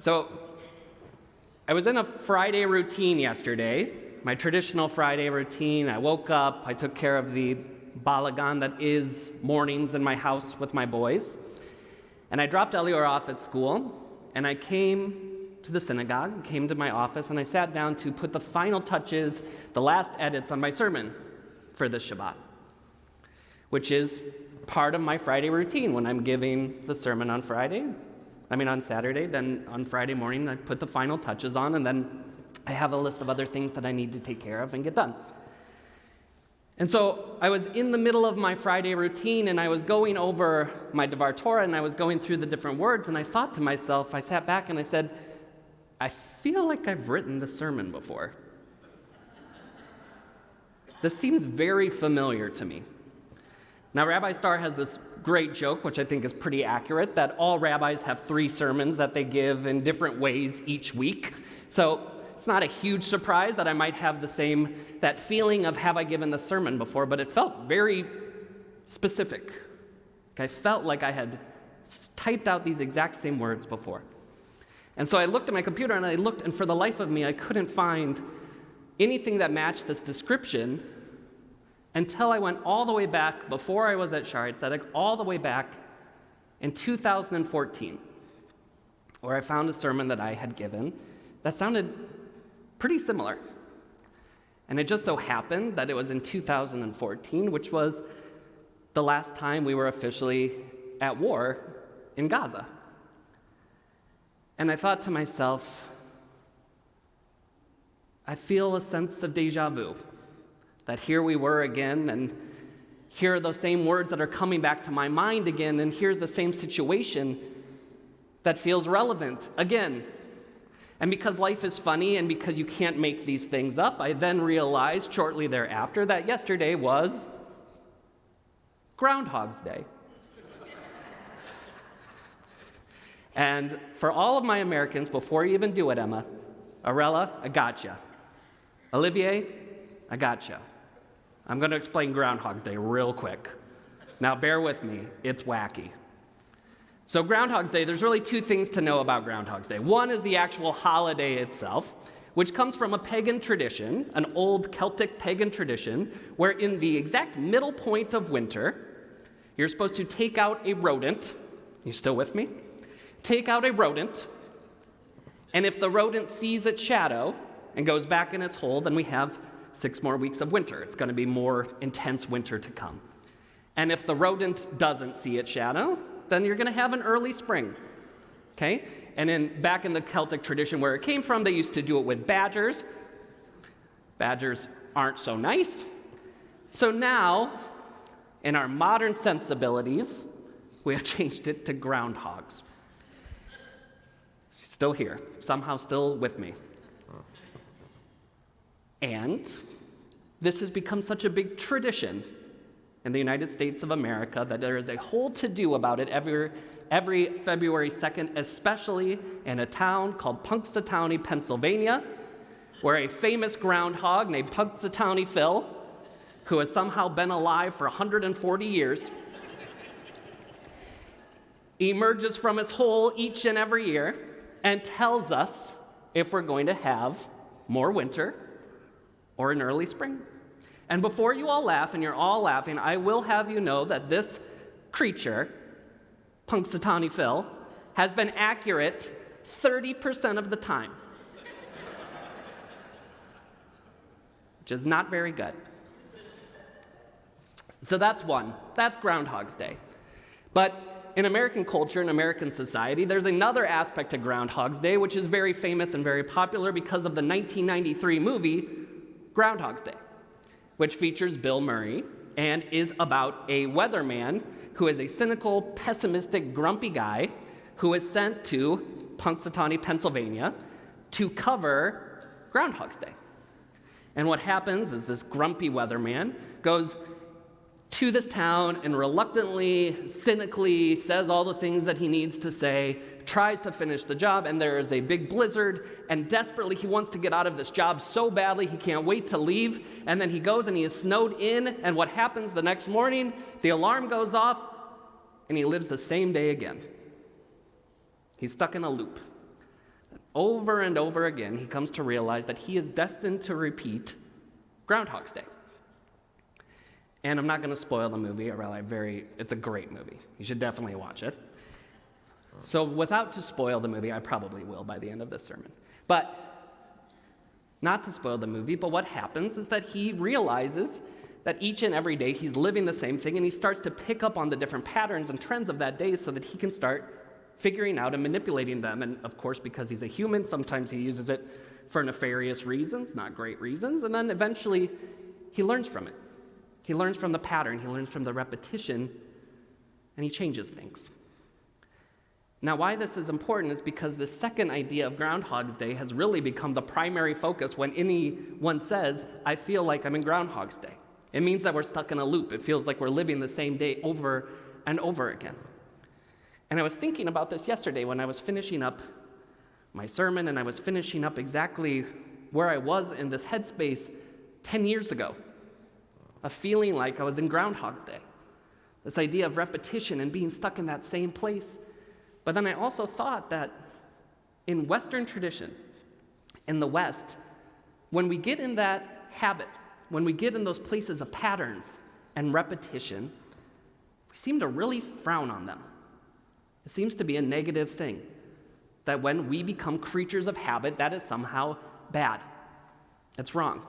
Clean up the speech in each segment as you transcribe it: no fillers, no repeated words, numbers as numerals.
So I was in a Friday routine yesterday, my traditional Friday routine. I woke up, I took care of the balagan that is mornings in my house with my boys, and I dropped Elior off at school, and I came to the synagogue, came to my office, and I sat down to put the final touches, the last edits on my sermon for this Shabbat, which is part of my Friday routine when I'm giving the sermon on Saturday, then on Friday morning I put the final touches on, and then I have a list of other things that I need to take care of and get done. And so I was in the middle of my Friday routine, and I was going over my Devar Torah, and I was going through the different words, and I thought to myself, I sat back and I said, I feel like I've written the sermon before. This seems very familiar to me. Now, Rabbi Starr has this great joke, which I think is pretty accurate, that all rabbis have 3 sermons that they give in different ways each week. So it's not a huge surprise that I might have that feeling of have I given the sermon before, but it felt very specific. I felt like I had typed out these exact same words before. And so I looked at my computer and for the life of me, I couldn't find anything that matched this description until I went all the way back, before I was at Shaarey, Zedek, all the way back in 2014, where I found a sermon that I had given that sounded pretty similar. And it just so happened that it was in 2014, which was the last time we were officially at war in Gaza. And I thought to myself, I feel a sense of deja vu. That here we were again, and here are those same words that are coming back to my mind again, and here's the same situation that feels relevant again. And because life is funny and because you can't make these things up, I then realized shortly thereafter that yesterday was Groundhog's Day. And for all of my Americans, before you even do it, Emma, Arella, I gotcha. Olivier, I gotcha. I'm going to explain Groundhog's Day real quick. Now, bear with me. It's wacky. So Groundhog's Day, there's really 2 things to know about Groundhog's Day. One is the actual holiday itself, which comes from a pagan tradition, an old Celtic pagan tradition, where in the exact middle point of winter, you're supposed to take out a rodent. You still with me? Take out a rodent, and if the rodent sees its shadow and goes back in its hole, then we have 6 more weeks of winter. It's going to be more intense winter to come. And if the rodent doesn't see its shadow, then you're going to have an early spring. Okay? And back in the Celtic tradition where it came from, they used to do it with badgers. Badgers aren't so nice. So now, in our modern sensibilities, we have changed it to groundhogs. Still here, somehow still with me. And this has become such a big tradition in the United States of America that there is a whole to-do about it every February 2nd, especially in a town called Punxsutawney, Pennsylvania, where a famous groundhog named Punxsutawney Phil, who has somehow been alive for 140 years, emerges from its hole each and every year and tells us if we're going to have more winter or an early spring. And before you all laugh, and you're all laughing, I will have you know that this creature, Punxsutawney Phil, has been accurate 30% of the time, which is not very good. So that's one. That's Groundhog's Day. But in American culture, in American society, there's another aspect to Groundhog's Day, which is very famous and very popular because of the 1993 movie Groundhog's Day, which features Bill Murray and is about a weatherman who is a cynical, pessimistic, grumpy guy who is sent to Punxsutawney, Pennsylvania to cover Groundhog's Day. And what happens is this grumpy weatherman goes to this town and reluctantly, cynically says all the things that he needs to say, tries to finish the job, and there is a big blizzard, and desperately he wants to get out of this job so badly he can't wait to leave, and then he goes and he is snowed in, and what happens the next morning? The alarm goes off, and he lives the same day again. He's stuck in a loop. over and over again, he comes to realize that he is destined to repeat Groundhog's Day. And I'm not going to spoil the movie. It's a great movie. You should definitely watch it. So without to spoil the movie, I probably will by the end of this sermon. But not to spoil the movie, but what happens is that he realizes that each and every day he's living the same thing, and he starts to pick up on the different patterns and trends of that day so that he can start figuring out and manipulating them. And of course, because he's a human, sometimes he uses it for nefarious reasons, not great reasons, and then eventually he learns from it. He learns from the pattern, he learns from the repetition, and he changes things. Now, why this is important is because the second idea of Groundhog's Day has really become the primary focus when anyone says, I feel like I'm in Groundhog's Day. It means that we're stuck in a loop. It feels like we're living the same day over and over again. And I was thinking about this yesterday when I was finishing up my sermon, and I was finishing up exactly where I was in this headspace 10 years ago, of feeling like I was in Groundhog's Day. This idea of repetition and being stuck in that same place. But then I also thought that in Western tradition, in the West, when we get in that habit, when we get in those places of patterns and repetition, we seem to really frown on them. It seems to be a negative thing, that when we become creatures of habit, that is somehow bad. It's wrong.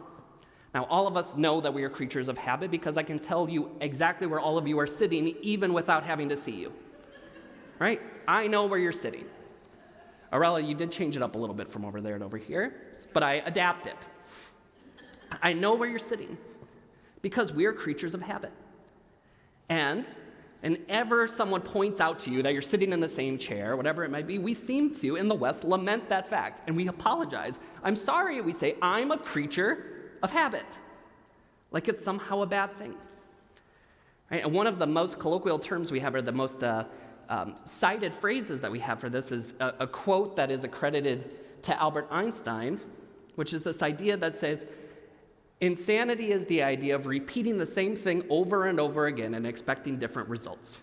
Now, all of us know that we are creatures of habit because I can tell you exactly where all of you are sitting, even without having to see you. Right? I know where you're sitting. Arella, you did change it up a little bit from over there to over here, but I adapted. I know where you're sitting because we are creatures of habit. And whenever someone points out to you that you're sitting in the same chair, whatever it might be, we seem to, in the West, lament that fact, and we apologize. I'm sorry, we say, I'm a creature of habit, like it's somehow a bad thing. Right? And one of the most colloquial terms we have, or the most cited phrases that we have for this, is a quote that is accredited to Albert Einstein, which is this idea that says, insanity is the idea of repeating the same thing over and over again and expecting different results.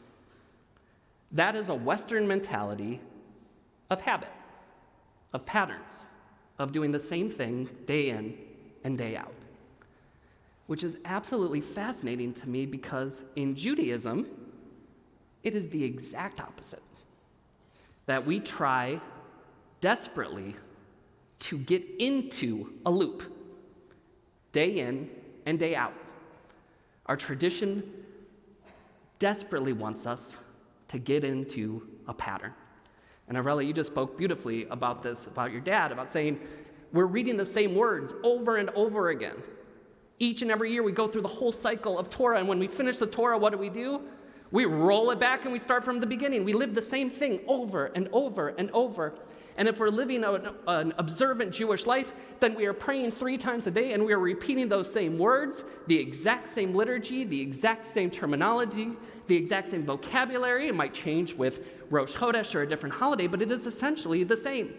That is a Western mentality of habit, of patterns, of doing the same thing day in and day out, which is absolutely fascinating to me because in Judaism, it is the exact opposite. That we try desperately to get into a loop, day in and day out. Our tradition desperately wants us to get into a pattern. And Arella, you just spoke beautifully about this, about your dad, about saying, we're reading the same words over and over again. Each and every year we go through the whole cycle of Torah, and when we finish the Torah, what do? We roll it back and we start from the beginning. We live the same thing over and over and over. And if we're living an observant Jewish life, then we are praying 3 times a day and we are repeating those same words, the exact same liturgy, the exact same terminology, the exact same vocabulary. It might change with Rosh Chodesh or a different holiday, but it is essentially the same.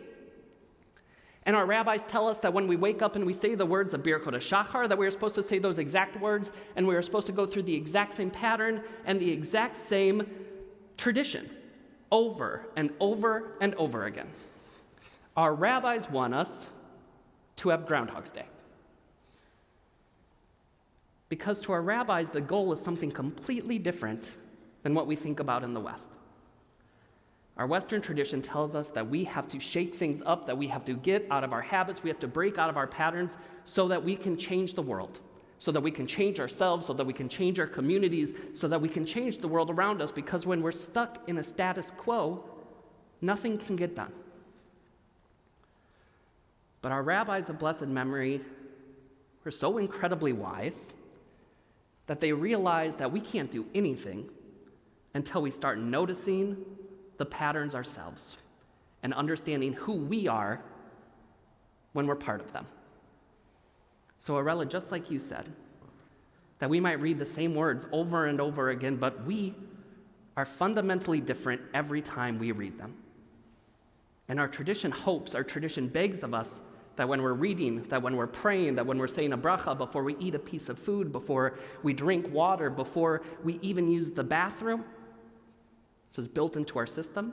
And our rabbis tell us that when we wake up and we say the words of Birkot HaShachar, that we are supposed to say those exact words, and we are supposed to go through the exact same pattern and the exact same tradition over and over and over again. Our rabbis want us to have Groundhog's Day. Because to our rabbis, the goal is something completely different than what we think about in the West. Our Western tradition tells us that we have to shake things up, that we have to get out of our habits, we have to break out of our patterns so that we can change the world, so that we can change ourselves, so that we can change our communities, so that we can change the world around us, because when we're stuck in a status quo, nothing can get done. But our rabbis of blessed memory were so incredibly wise that they realized that we can't do anything until we start noticing the patterns ourselves and understanding who we are when we're part of them. So Arella, just like you said, that we might read the same words over and over again, but we are fundamentally different every time we read them. And our tradition hopes, our tradition begs of us that when we're reading, that when we're praying, that when we're saying a bracha, before we eat a piece of food, before we drink water, before we even use the bathroom, this is built into our system,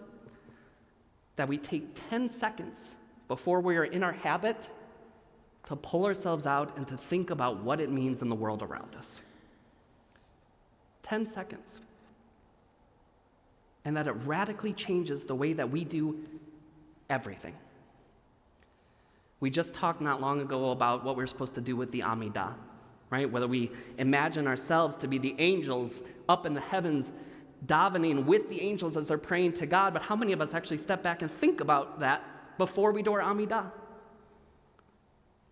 that we take 10 seconds before we are in our habit to pull ourselves out and to think about what it means in the world around us. 10 seconds. And that it radically changes the way that we do everything. We just talked not long ago about what we're supposed to do with the Amidah, right? Whether we imagine ourselves to be the angels up in the heavens davening with the angels as they're praying to God, but how many of us actually step back and think about that before we do our Amidah?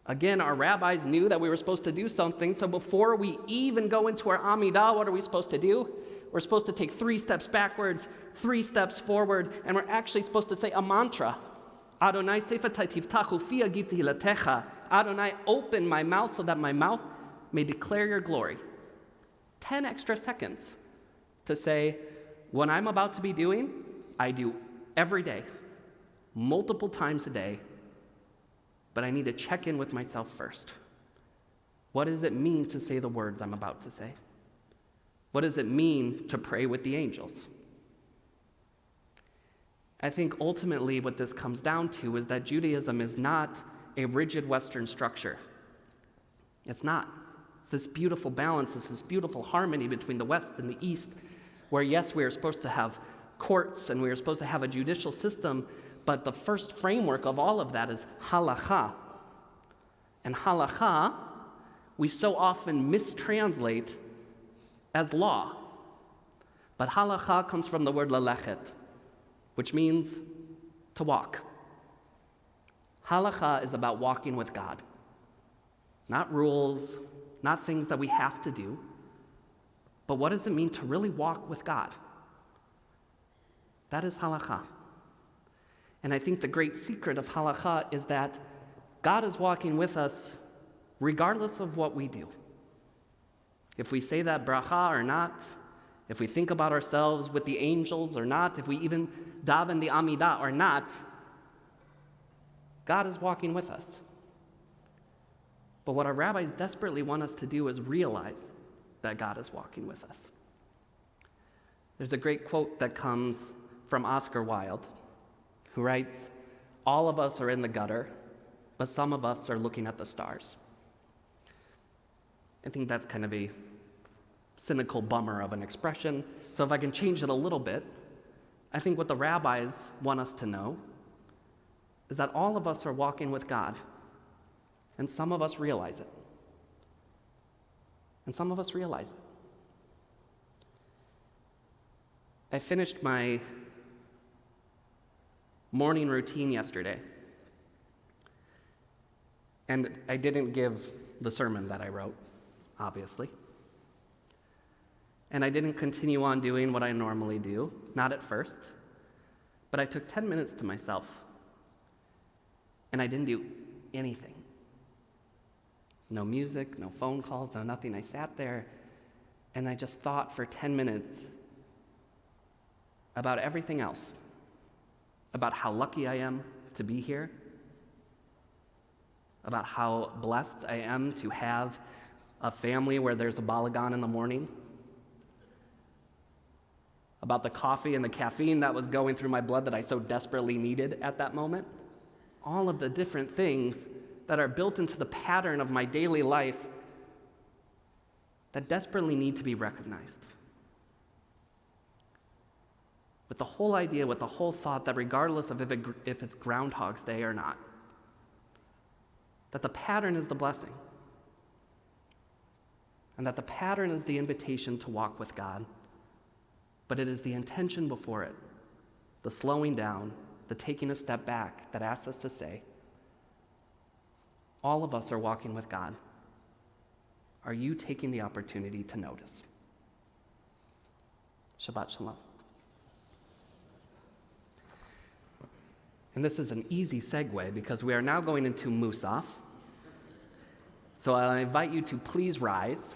Again, our rabbis knew that we were supposed to do something, so before we even go into our Amidah, what are we supposed to do? We're supposed to take 3 steps backwards, 3 steps forward, and we're actually supposed to say a mantra. Adonai sefatai tiftachu fi agiti hilatecha. Adonai, open my mouth so that my mouth may declare your glory. 10 extra seconds to say, what I'm about to be doing, I do every day, multiple times a day, but I need to check in with myself first. What does it mean to say the words I'm about to say? What does it mean to pray with the angels? I think ultimately what this comes down to is that Judaism is not a rigid Western structure. It's not. It's this beautiful balance, it's this beautiful harmony between the West and the East, where yes, we are supposed to have courts and we are supposed to have a judicial system, but the first framework of all of that is halakha. And halakha, we so often mistranslate as law. But halakha comes from the word lalechet, which means to walk. Halakha is about walking with God. Not rules, not things that we have to do, but what does it mean to really walk with God? That is halakha. And I think the great secret of halakha is that God is walking with us regardless of what we do. If we say that bracha or not, if we think about ourselves with the angels or not, if we even daven the Amidah or not, God is walking with us. But what our rabbis desperately want us to do is realize that God is walking with us. There's a great quote that comes from Oscar Wilde, who writes, "All of us are in the gutter, but some of us are looking at the stars." I think that's kind of a cynical bummer of an expression. So if I can change it a little bit, I think what the rabbis want us to know is that all of us are walking with God, and some of us realize it. And some of us realize it. I finished my morning routine yesterday, and I didn't give the sermon that I wrote, obviously. And I didn't continue on doing what I normally do, not at first, but I took 10 minutes to myself, and I didn't do anything. No music, no phone calls, no nothing. I sat there, and I just thought for 10 minutes about everything else, about how lucky I am to be here, about how blessed I am to have a family where there's a balagan in the morning, about the coffee and the caffeine that was going through my blood that I so desperately needed at that moment. All of the different things that are built into the pattern of my daily life that desperately need to be recognized. With the whole idea, with the whole thought that regardless of if it's Groundhog's Day or not, that the pattern is the blessing. And that the pattern is the invitation to walk with God. But it is the intention before it, the slowing down, the taking a step back that asks us to say, all of us are walking with God. Are you taking the opportunity to notice? Shabbat Shalom. And this is an easy segue because we are now going into Musaf. So I invite you to please rise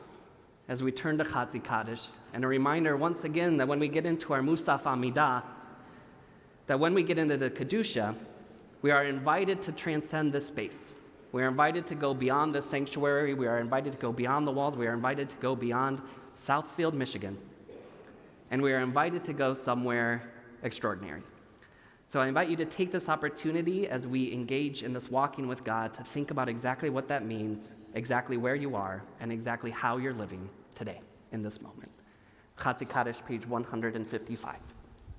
as we turn to Chatzi Kaddish. And a reminder once again that when we get into our Musaf Amidah, that when we get into the Kedusha, we are invited to transcend this space. We are invited to go beyond the sanctuary. We are invited to go beyond the walls. We are invited to go beyond Southfield, Michigan. And we are invited to go somewhere extraordinary. So I invite you to take this opportunity as we engage in this walking with God to think about exactly what that means, exactly where you are, and exactly how you're living today in this moment. Chatzi Kaddish, page 155.